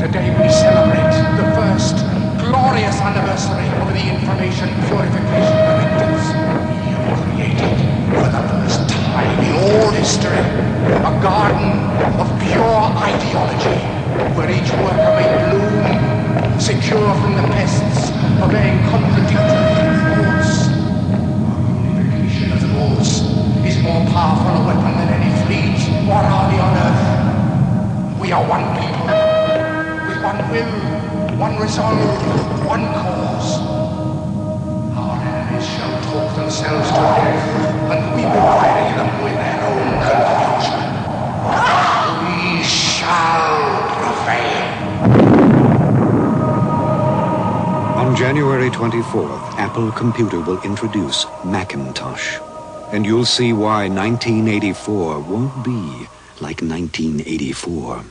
Today we celebrate the first glorious anniversary of the information purification directives. You created, for the first time in all history, a garden of pure ideology, where each worker may bloom, secure from the pests, obeying contradictory thoughts. Our unification of thoughts is more powerful a weapon than any fleet or army on earth. We are one people, with one will, one resolve, one cause. Our enemies shall talk themselves to death, and we will bury them with their own confusion. We shall prevail. On January 24th, Apple Computer will introduce Macintosh. And you'll see why 1984 won't be like 1984.